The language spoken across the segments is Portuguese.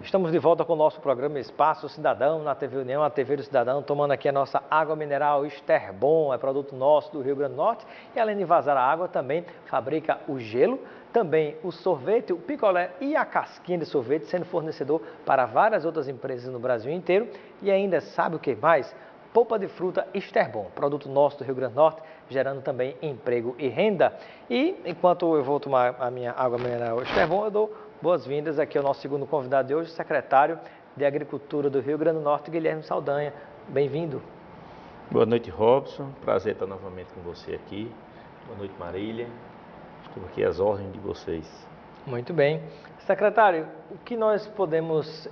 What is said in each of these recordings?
Estamos de volta com o nosso programa Espaço Cidadão, na TV União, a TV do Cidadão, tomando aqui a nossa água mineral Esterbon, é produto nosso do Rio Grande do Norte, e além de vazar a água, também fabrica o gelo, também o sorvete, o picolé e a casquinha de sorvete, sendo fornecedor para várias outras empresas no Brasil inteiro. E ainda sabe o que mais? Polpa de fruta Esterbon, produto nosso do Rio Grande do Norte, gerando também emprego e renda. E enquanto eu vou tomar a minha água mineral Esterbon, eu dou boas-vindas aqui ao nosso segundo convidado de hoje, o secretário de Agricultura do Rio Grande do Norte, Guilherme Saldanha. Bem-vindo. Boa noite, Robson. Prazer estar novamente com você aqui. Boa noite, Marília. Estou aqui às ordens de vocês. Muito bem. Secretário, o que nós podemos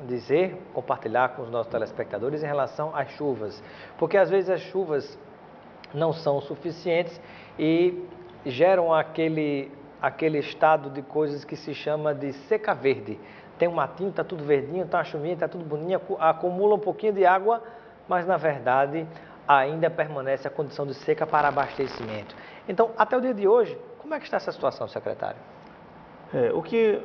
dizer, compartilhar com os nossos telespectadores em relação às chuvas? Porque às vezes as chuvas não são suficientes e geram aquele estado de coisas que se chama de seca verde. Tem um matinho, está tudo verdinho, está uma chuvinha, está tudo boninho, acumula um pouquinho de água, mas na verdade ainda permanece a condição de seca para abastecimento. Então, até o dia de hoje, como é que está essa situação, secretário? O que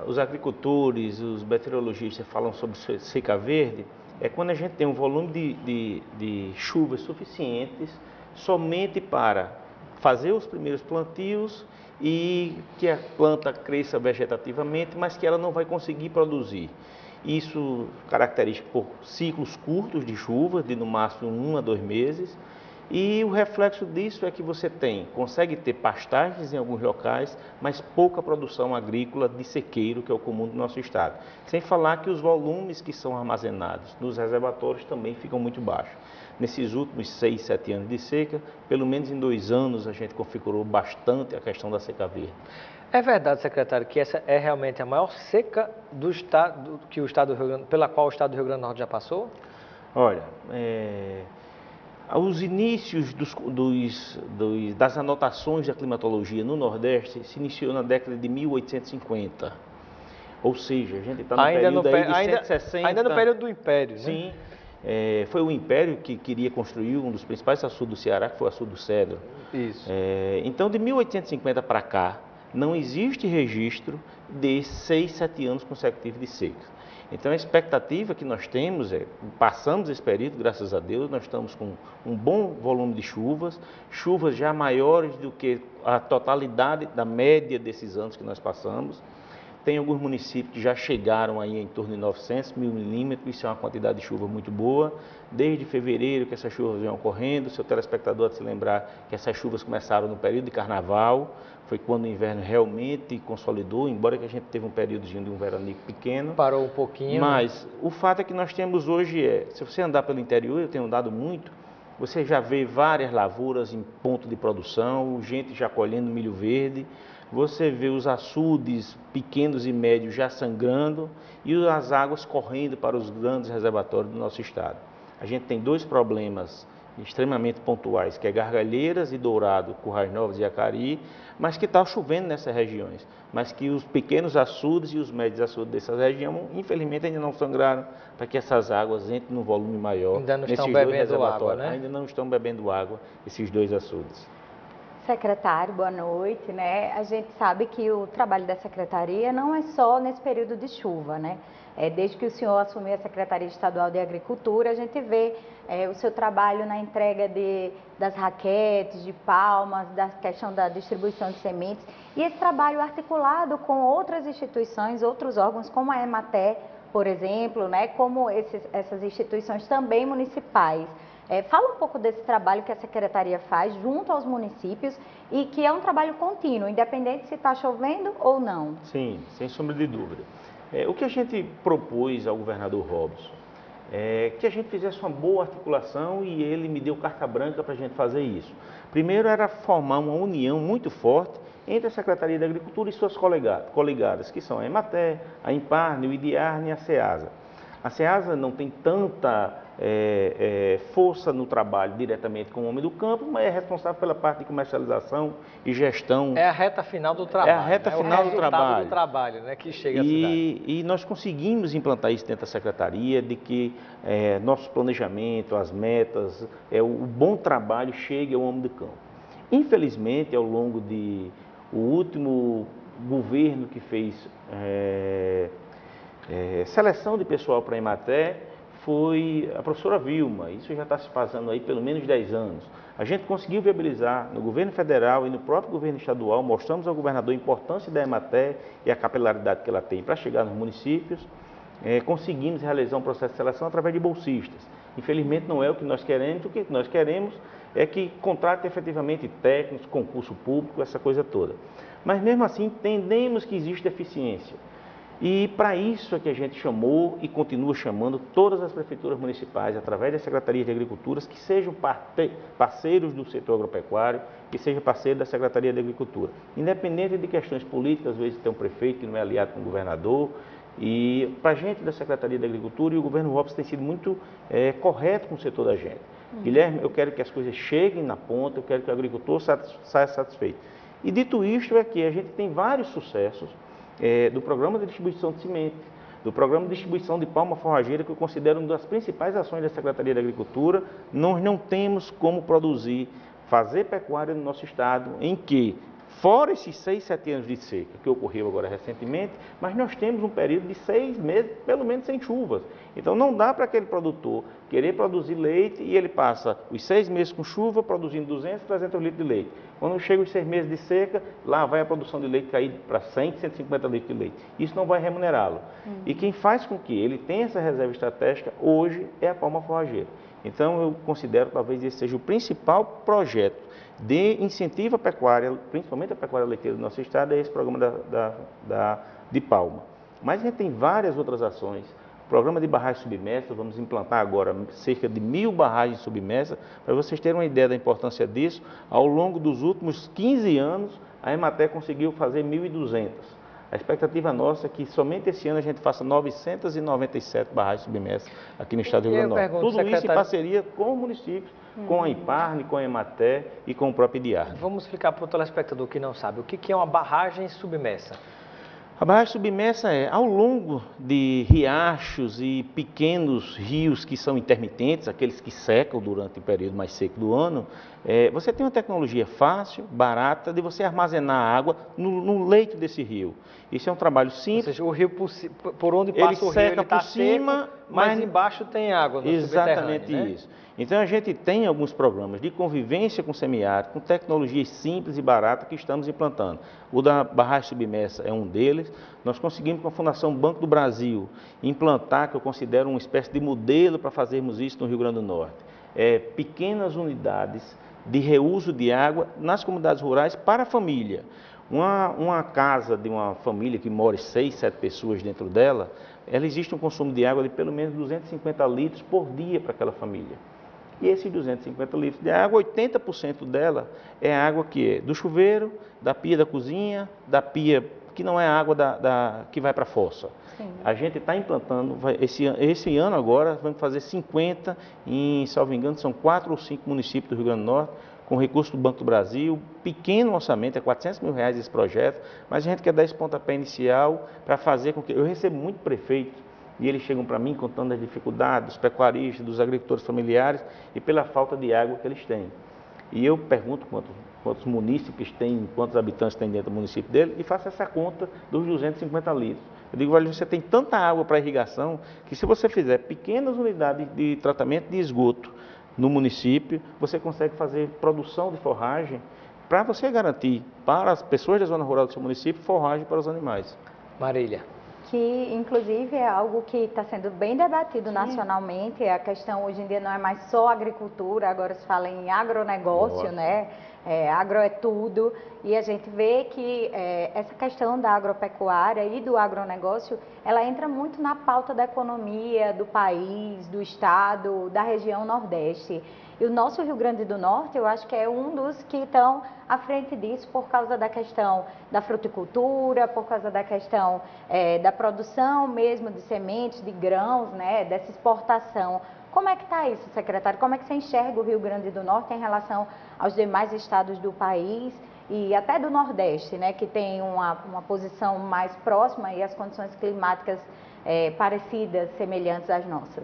os agricultores, os meteorologistas falam sobre seca verde é quando a gente tem um volume de chuvas suficientes somente para fazer os primeiros plantios e que a planta cresça vegetativamente, mas que ela não vai conseguir produzir. Isso característico por ciclos curtos de chuva, de no máximo 1 a 2 meses, e o reflexo disso é que você consegue ter pastagens em alguns locais, mas pouca produção agrícola de sequeiro, que é o comum do nosso estado. Sem falar que os volumes que são armazenados nos reservatórios também ficam muito baixos. Nesses últimos 6, 7 anos de seca, pelo menos em 2 anos a gente configurou bastante a questão da seca verde. É verdade, secretário, que essa é realmente a maior seca do estado, pela qual o estado do Rio Grande do Norte já passou? Olha, os inícios das anotações da climatologia no Nordeste se iniciou na década de 1850. Ou seja, a gente está no período aí de 160... Ainda no período do Império, né? Sim. Foi o Império que queria construir um dos principais açudes do Ceará, que foi o açude do Cedro. Isso. Então, de 1850 para cá, não existe registro de 6, 7 anos consecutivos de seca. Então, a expectativa que nós temos passamos esse período, graças a Deus, nós estamos com um bom volume de chuvas já maiores do que a totalidade da média desses anos que nós passamos. Tem alguns municípios que já chegaram aí em torno de 900 mil milímetros, isso é uma quantidade de chuva muito boa. Desde fevereiro que essas chuvas vêm ocorrendo, seu telespectador de se lembrar que essas chuvas começaram no período de carnaval, foi quando o inverno realmente consolidou, embora que a gente teve um período de um veranico pequeno. Parou um pouquinho. Mas o fato é que nós temos hoje, se você andar pelo interior, eu tenho andado muito, você já vê várias lavouras em ponto de produção, gente já colhendo milho verde. Você vê os açudes pequenos e médios já sangrando e as águas correndo para os grandes reservatórios do nosso estado. A gente tem 2 problemas extremamente pontuais, que é Gargalheiras e Dourado, Currais Novos e Acari, mas que está chovendo nessas regiões, mas que os pequenos açudes e os médios açudes dessas regiões, infelizmente, ainda não sangraram para que essas águas entrem num volume maior. Ainda não estão bebendo água, né? Ainda não estão bebendo água, esses 2 açudes. Secretário, boa noite, né? A gente sabe que o trabalho da secretaria não é só nesse período de chuva, né? Desde que o senhor assumiu a Secretaria Estadual de Agricultura, a gente vê o seu trabalho na entrega das raquetes, de palmas, da questão da distribuição de sementes, e esse trabalho articulado com outras instituições, outros órgãos, como a Emater, por exemplo, né? Como essas instituições também municipais. Fala um pouco desse trabalho que a Secretaria faz junto aos municípios e que é um trabalho contínuo, independente se está chovendo ou não. Sim, sem sombra de dúvida. O que a gente propôs ao governador Robson é que a gente fizesse uma boa articulação e ele me deu carta branca para a gente fazer isso. Primeiro era formar uma união muito forte entre a Secretaria de Agricultura e suas coligadas, que são a Emater, a Imparne, o IDIARNE e a SEASA. A SEASA não tem tanta força no trabalho diretamente com o homem do campo, mas é responsável pela parte de comercialização e gestão. É a reta final do trabalho. É a reta final do trabalho. Do trabalho, né, que chega à cidade. E nós conseguimos implantar isso dentro da secretaria, de que nosso planejamento, as metas, o bom trabalho chegue ao homem do campo. Infelizmente, ao longo o último governo que fez Seleção de pessoal para a Emater foi a professora Vilma, isso já está se passando aí pelo menos 10 anos. A gente conseguiu viabilizar no governo federal e no próprio governo estadual, mostramos ao governador a importância da Emater e a capilaridade que ela tem para chegar nos municípios. Conseguimos realizar um processo de seleção através de bolsistas. Infelizmente não é o que nós queremos, o que nós queremos é que contrate efetivamente técnicos, concurso público, essa coisa toda. Mas mesmo assim entendemos que existe deficiência. E para isso é que a gente chamou e continua chamando todas as prefeituras municipais, através das secretarias de agricultura, que sejam parceiros do setor agropecuário, que sejam parceiros da Secretaria de Agricultura. Independente de questões políticas, às vezes tem um prefeito que não é aliado com o governador. E para a gente da Secretaria de Agricultura, e o governo Robson tem sido muito correto com o setor da gente. Guilherme, eu quero que as coisas cheguem na ponta, eu quero que o agricultor saia satisfeito. E dito isto, é que a gente tem vários sucessos do programa de distribuição de semente, do programa de distribuição de palma forrageira, que eu considero uma das principais ações da Secretaria de Agricultura. Nós não temos como produzir, fazer pecuária no nosso estado, em que, fora esses 6, 7 anos de seca, que ocorreu agora recentemente, mas nós temos um período de 6 meses, pelo menos, sem chuvas. Então não dá para aquele produtor querer produzir leite e ele passa os 6 meses com chuva, produzindo 200, 300 litros de leite. Quando chega os 6 meses de seca, lá vai a produção de leite cair para 100, 150 litros de leite. Isso não vai remunerá-lo. E quem faz com que ele tenha essa reserva estratégica hoje é a palma forrageira. Então eu considero talvez esse seja o principal projeto de incentivo à pecuária, principalmente a pecuária leiteira do nosso estado, é esse programa de palma. Mas a gente tem várias outras ações. O programa de barragens submersas, vamos implantar agora cerca de 1000 barragens submersas. Para vocês terem uma ideia da importância disso, ao longo dos últimos 15 anos, a Emater conseguiu fazer 1.200. A expectativa nossa é que somente esse ano a gente faça 997 barragens submersas aqui no estado do Rio Grande do Norte. Tudo secretário... isso em parceria com os municípios, com a Imparne, com a Emater e com o próprio IDIAR. Vamos explicar para o telespectador que não sabe, o que é uma barragem submersa? A barragem submersa ao longo de riachos e pequenos rios que são intermitentes, aqueles que secam durante o período mais seco do ano, você tem uma tecnologia fácil, barata, de você armazenar água no leito desse rio. Isso é um trabalho simples. Ou seja, o rio, por onde passa o rio, ele está seco, mas embaixo tem água no subterrâneo, né? Exatamente isso. Então a gente tem alguns programas de convivência com semiárido, com tecnologias simples e baratas que estamos implantando. O da barragem submersa é um deles. Nós conseguimos com a Fundação Banco do Brasil implantar, que eu considero uma espécie de modelo para fazermos isso no Rio Grande do Norte. Pequenas unidades de reuso de água nas comunidades rurais para a família. Uma casa de uma família que mora 6, 7 pessoas dentro dela, ela existe um consumo de água de pelo menos 250 litros por dia para aquela família. E esses 250 litros de água, 80% dela é água que é do chuveiro, da pia da cozinha, da pia que não é água que vai para a fossa. Sim. A gente está implantando, esse ano agora, vamos fazer 50, salvo engano, são 4 ou 5 municípios do Rio Grande do Norte, com recurso do Banco do Brasil, pequeno orçamento, é R$400 mil esse projeto, mas a gente quer dar esse pontapé inicial para fazer com que... Eu recebo muito prefeito, e eles chegam para mim contando as dificuldades dos pecuaristas, dos agricultores familiares e pela falta de água que eles têm. E eu pergunto quantos munícipes tem, quantos habitantes tem dentro do município dele e faço essa conta dos 250 litros. Eu digo, olha, você tem tanta água para irrigação que se você fizer pequenas unidades de tratamento de esgoto no município, você consegue fazer produção de forragem para você garantir para as pessoas da zona rural do seu município forragem para os animais. Marília. Que, inclusive, é algo que está sendo bem debatido nacionalmente. A questão hoje em dia não é mais só agricultura, agora se fala em agronegócio, né? Agro é tudo. E a gente vê que essa questão da agropecuária e do agronegócio, ela entra muito na pauta da economia do país, do estado, da região Nordeste. E o nosso Rio Grande do Norte, eu acho que é um dos que estão à frente disso por causa da questão da fruticultura, por causa da questão da produção mesmo de sementes, de grãos, né, dessa exportação. Como é que está isso, secretário? Como é que você enxerga o Rio Grande do Norte em relação aos demais estados do país e até do Nordeste, né, que tem uma posição mais próxima e as condições climáticas parecidas, semelhantes às nossas?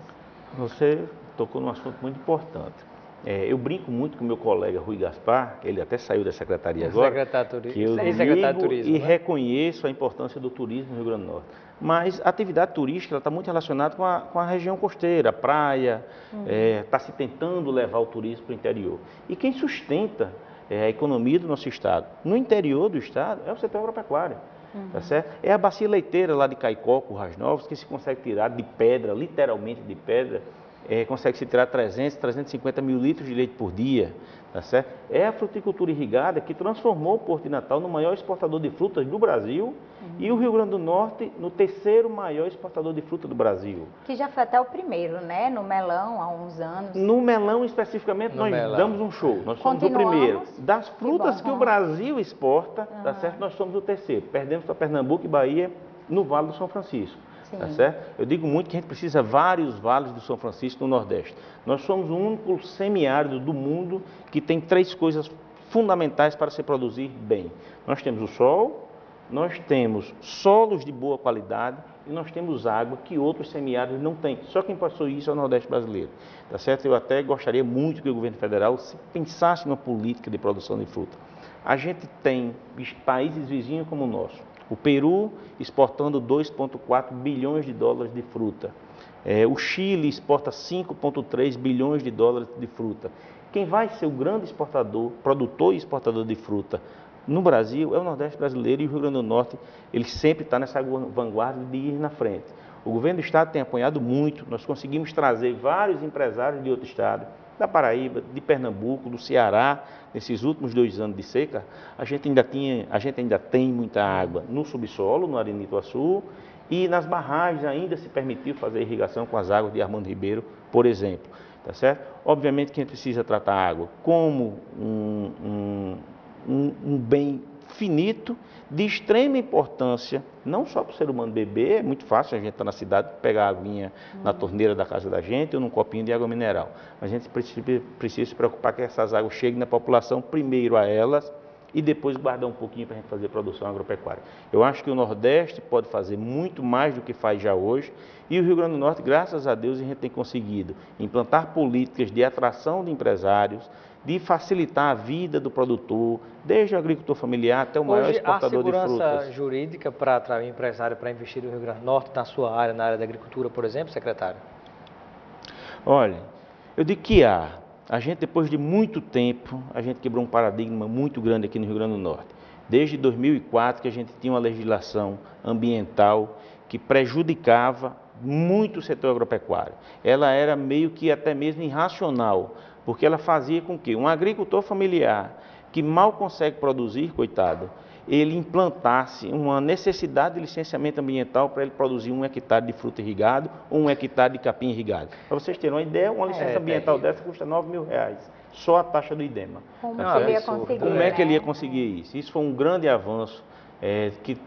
Você tocou num assunto muito importante. Eu brinco muito com o meu colega Rui Gaspar, ele até saiu da secretaria agora, que eu secretário de turismo, e reconheço a importância do turismo no Rio Grande do Norte. Mas a atividade turística está muito relacionada com a região costeira, a praia, está se tentando levar o turismo para o interior. E quem sustenta a economia do nosso estado, no interior do estado, é o setor agropecuário. Tá certo? É a bacia leiteira lá de Caicó, Currais Novos, que se consegue tirar de pedra, literalmente de pedra, consegue se tirar 300, 350 mil litros de leite por dia, tá certo? É a fruticultura irrigada que transformou o Porto de Natal no maior exportador de frutas do Brasil e o Rio Grande do Norte no terceiro maior exportador de fruta do Brasil. Que já foi até o primeiro, né? No melão, há uns anos. No melão, especificamente, nós damos um show. Nós somos o primeiro. Das frutas que o Brasil exporta, tá certo? Nós somos o terceiro. Perdemos para Pernambuco e Bahia no Vale do São Francisco. Tá certo? Eu digo muito que a gente precisa vários vales do São Francisco no Nordeste. Nós somos o único semiárido do mundo que tem 3 coisas fundamentais para se produzir bem. Nós temos o sol, nós temos solos de boa qualidade e nós temos água que outros semiáridos não têm. Só quem possui isso é o Nordeste brasileiro. Tá certo? Eu até gostaria muito que o governo federal se pensasse numa política de produção de fruta. A gente tem países vizinhos como o nosso. O Peru exportando 2,4 bilhões de dólares de fruta. O Chile exporta 5,3 bilhões de dólares de fruta. Quem vai ser o grande exportador, produtor e exportador de fruta no Brasil é o Nordeste brasileiro, e o Rio Grande do Norte, ele sempre está nessa vanguarda de ir na frente. O governo do estado tem apoiado muito, nós conseguimos trazer vários empresários de outro estado, da Paraíba, de Pernambuco, do Ceará. Nesses últimos 2 anos de seca, a gente ainda tem muita água no subsolo, no Arenituaçu, e nas barragens ainda se permitiu fazer irrigação com as águas de Armando Ribeiro, por exemplo. Tá certo? Obviamente que a gente precisa tratar a água como um bem finito, de extrema importância, não só para o ser humano beber, é muito fácil a gente estar na cidade, pegar a aguinha na torneira da casa da gente ou num copinho de água mineral. Mas a gente precisa se preocupar que essas águas cheguem na população, primeiro a elas, e depois guardar um pouquinho para a gente fazer produção agropecuária. Eu acho que o Nordeste pode fazer muito mais do que faz já hoje, e o Rio Grande do Norte, graças a Deus, a gente tem conseguido implantar políticas de atração de empresários, de facilitar a vida do produtor, desde o agricultor familiar até o maior exportador de frutas. Hoje, a segurança jurídica para atrair empresário para investir no Rio Grande do Norte, na sua área, na área da agricultura, por exemplo, secretário? Olha, eu digo que a gente, depois de muito tempo, a gente quebrou um paradigma muito grande aqui no Rio Grande do Norte. Desde 2004 que a gente tinha uma legislação ambiental que prejudicava muito o setor agropecuário. Ela era meio que até mesmo irracional, porque ela fazia com que um agricultor familiar que mal consegue produzir, coitado, ele implantasse uma necessidade de licenciamento ambiental para ele produzir 1 hectare de fruta irrigado ou 1 hectare de capim irrigado. Para vocês terem uma ideia, uma licença ambiental dessa custa R$9.000, só a taxa do IDEMA. Como ele ia conseguir? Como é que ele ia conseguir isso? Isso foi um grande avanço que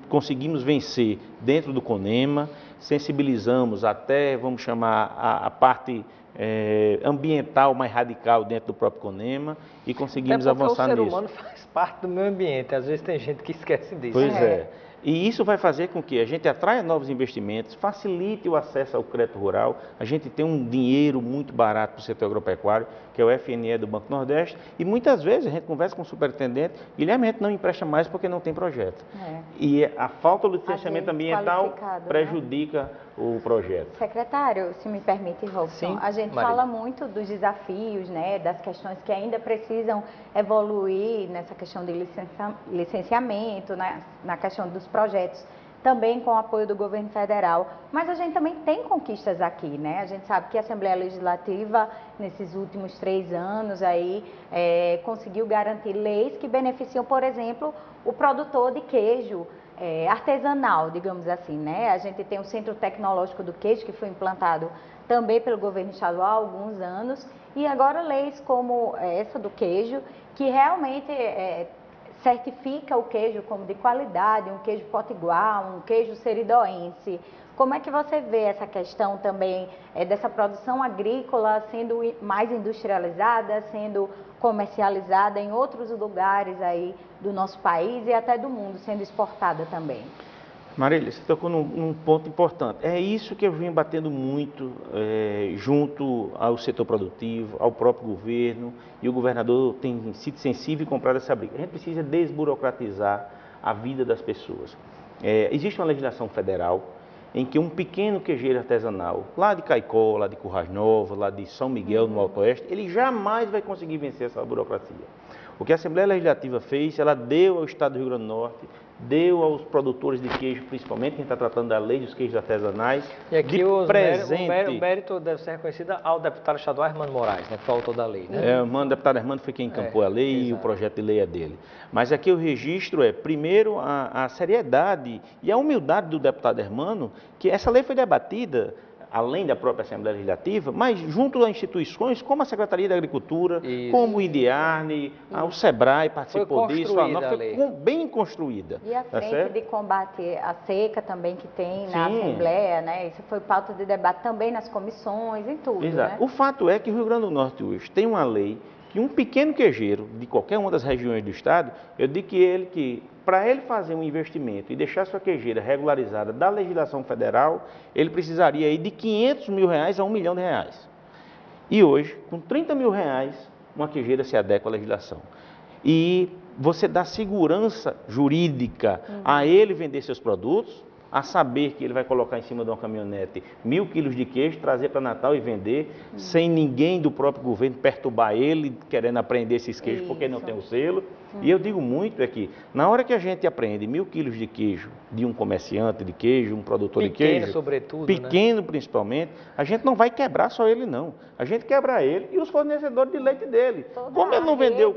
conseguimos vencer dentro do CONEMA, sensibilizamos até, vamos chamar, a parte ambiental mais radical dentro do próprio CONEMA e conseguimos avançar nisso. O ser humano faz parte do meio ambiente, às vezes tem gente que esquece disso. Pois é. E isso vai fazer com que a gente atraia novos investimentos, facilite o acesso ao crédito rural. A gente tem um dinheiro muito barato para o setor agropecuário, que é o FNE do Banco Nordeste, e muitas vezes a gente conversa com o superintendente, Guilherme, a gente não empresta mais porque não tem projeto. E a falta do licenciamento ambiental prejudica o projeto. Secretário, se me permite, Robson, a gente fala muito dos desafios, né, das questões que ainda precisam evoluir nessa questão de licenciamento, na questão dos projetos, também com o apoio do governo federal, mas a gente também tem conquistas aqui, né? A gente sabe que a Assembleia Legislativa, nesses últimos 3 anos, aí, conseguiu garantir leis que beneficiam, por exemplo, o produtor de queijo artesanal, digamos assim, né? A gente tem o Centro Tecnológico do Queijo, que foi implantado também pelo governo estadual há alguns anos, e agora leis como essa do queijo, que realmente certifica o queijo como de qualidade, um queijo potiguar, um queijo seridoense. Como é que você vê essa questão também dessa produção agrícola sendo mais industrializada, sendo comercializada em outros lugares aí do nosso país e até do mundo, sendo exportada também? Marília, você tocou num ponto importante. É isso que eu venho batendo muito junto ao setor produtivo, ao próprio governo, e o governador tem sido sensível e comprado essa briga. A gente precisa desburocratizar a vida das pessoas. Existe uma legislação federal em que um pequeno queijeiro artesanal, lá de Caicó, lá de Currais Novas, lá de São Miguel, no Alto Oeste, ele jamais vai conseguir vencer essa burocracia. O que a Assembleia Legislativa fez, ela deu ao Estado do Rio Grande do Norte, deu aos produtores de queijo, principalmente, quem está tratando da lei dos queijos artesanais, e aqui o mérito deve ser reconhecido ao deputado estadual Armando Moraes, né, que foi o autor da lei. Né? O deputado Armando foi quem encampou a lei e o projeto de lei é dele. Mas aqui o registro primeiro, a seriedade e a humildade do deputado Armando, que essa lei foi debatida, além da própria Assembleia Legislativa, mas junto a instituições como a Secretaria da Agricultura, como o INDIARNE, o SEBRAE participou disso, a nossa foi bem construída. E a frente de combate à seca também que tem na Assembleia, né? Isso foi pauta de debate também nas comissões, em tudo. Exato. Né? O fato é que o Rio Grande do Norte hoje tem uma lei que um pequeno queijeiro de qualquer uma das regiões do estado, eu digo que para ele fazer um investimento e deixar sua queijeira regularizada da legislação federal, ele precisaria aí de R$500 mil a R$1 milhão. E hoje, com R$30 mil, uma queijeira se adequa à legislação. E você dá segurança jurídica a ele vender seus produtos, a saber que ele vai colocar em cima de uma caminhonete 1.000 quilos de queijo, trazer para Natal e vender, sem ninguém do próprio governo perturbar ele, querendo apreender esses queijos porque não tem o selo. E eu digo muito que, na hora que a gente apreende 1.000 quilos de queijo de um comerciante de queijo, um produtor de queijo, pequeno sobretudo, pequeno principalmente, a gente não vai quebrar só ele não, a gente quebra ele e os fornecedores de leite dele. Como ele não vendeu,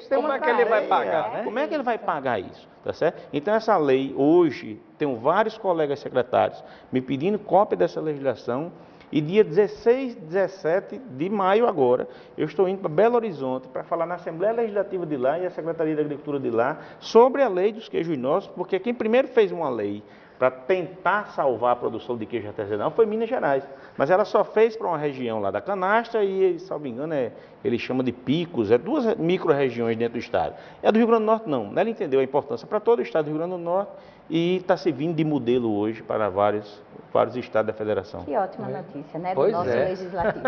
como é que ele vai pagar, né? Como é que ele vai pagar isso? Tá certo? Então essa lei, hoje, tenho vários colegas secretários me pedindo cópia dessa legislação, e dia 16, 17 de maio agora, eu estou indo para Belo Horizonte para falar na Assembleia Legislativa de lá e a Secretaria da Agricultura de lá sobre a lei dos queijos nossos, porque quem primeiro fez uma lei para tentar salvar a produção de queijo artesanal foi Minas Gerais. Mas ela só fez para uma região lá da canastra e, salvo engano, ele chama de picos, 2 micro-regiões dentro do estado. E a do Rio Grande do Norte não. Ela entendeu a importância para todo o estado do Rio Grande do Norte e está servindo de modelo hoje para vários estados da federação. Que ótima notícia, né? Pois do nosso legislativo.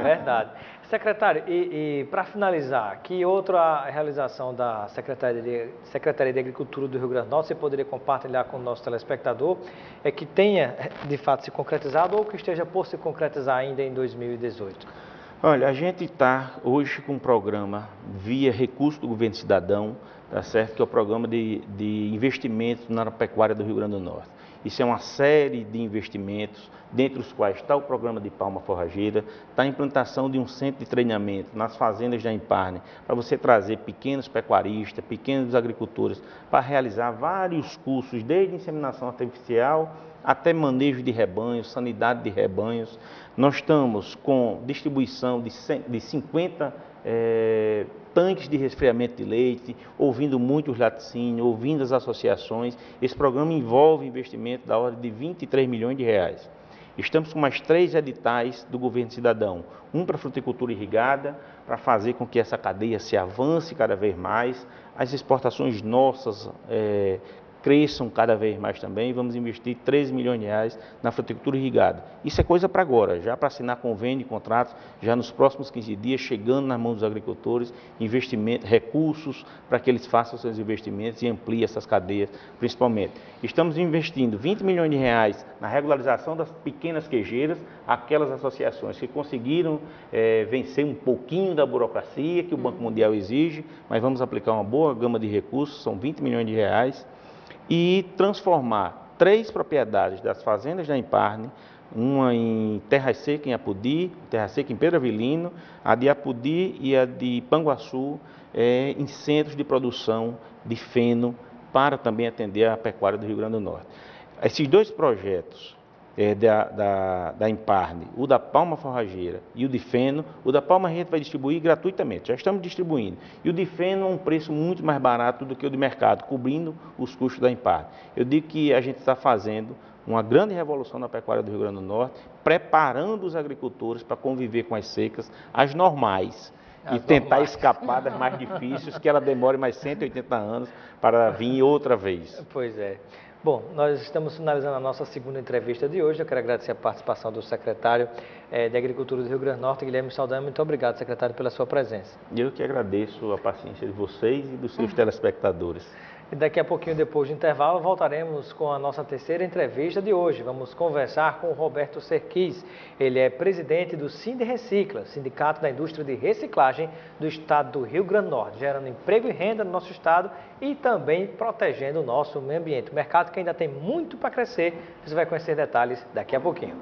Verdade. Secretário, e para finalizar, que outra realização da Secretaria de Agricultura do Rio Grande do Norte você poderia compartilhar com o nosso telespectador, que tenha de fato se concretizado ou que esteja por se concretizar ainda em 2018? Olha, a gente está hoje com um programa via recurso do Governo Cidadão, tá certo? Que é o programa de investimentos na pecuária do Rio Grande do Norte. Isso é uma série de investimentos, dentre os quais está o programa de palma forrageira, está a implantação de um centro de treinamento nas fazendas da Imparne, para você trazer pequenos pecuaristas, pequenos agricultores, para realizar vários cursos, desde inseminação artificial até manejo de rebanhos, sanidade de rebanhos. Nós estamos com distribuição de 50 tanques de resfriamento de leite, ouvindo muito os laticínios, ouvindo as associações. Esse programa envolve investimento da ordem de R$23 milhões. Estamos com mais 3 editais do Governo Cidadão. Um para fruticultura irrigada, para fazer com que essa cadeia se avance cada vez mais. As exportações nossas cresçam cada vez mais também. Vamos investir R$13 milhões na fruticultura irrigada. Isso é coisa para agora, já para assinar convênio e contratos, já nos próximos 15 dias, chegando nas mãos dos agricultores, investimento, recursos para que eles façam seus investimentos e ampliem essas cadeias, principalmente. Estamos investindo R$20 milhões na regularização das pequenas queijeiras, aquelas associações que conseguiram vencer um pouquinho da burocracia que o Banco Mundial exige, mas vamos aplicar uma boa gama de recursos, são R$20 milhões, e transformar 3 propriedades das fazendas da Imparne, uma em Terra Seca, em Apodi, Terra Seca em Pedro Avelino, a de Apodi e a de Panguaçu, em centros de produção de feno, para também atender a pecuária do Rio Grande do Norte. Esses 2 projetos da Imparne, o da palma forrageira e o de feno, o da palma a gente vai distribuir gratuitamente, já estamos distribuindo. E o de feno a um preço muito mais barato do que o de mercado, cobrindo os custos da Imparne. Eu digo que a gente está fazendo uma grande revolução na pecuária do Rio Grande do Norte, preparando os agricultores para conviver com as secas, as normais. e tentar escapar das mais difíceis, que ela demore mais 180 anos para vir outra vez. Pois é. Bom, nós estamos finalizando a nossa segunda entrevista de hoje. Eu quero agradecer a participação do secretário de Agricultura do Rio Grande do Norte, Guilherme Saldanha. Muito obrigado, secretário, pela sua presença. Eu que agradeço a paciência de vocês e dos seus telespectadores. E daqui a pouquinho, depois do intervalo, voltaremos com a nossa terceira entrevista de hoje. Vamos conversar com o Roberto Serquis. Ele é presidente do Sindirecicla, Sindicato da Indústria de Reciclagem do Estado do Rio Grande do Norte, gerando emprego e renda no nosso estado e também protegendo o nosso meio ambiente. O mercado que ainda tem muito para crescer, você vai conhecer detalhes daqui a pouquinho.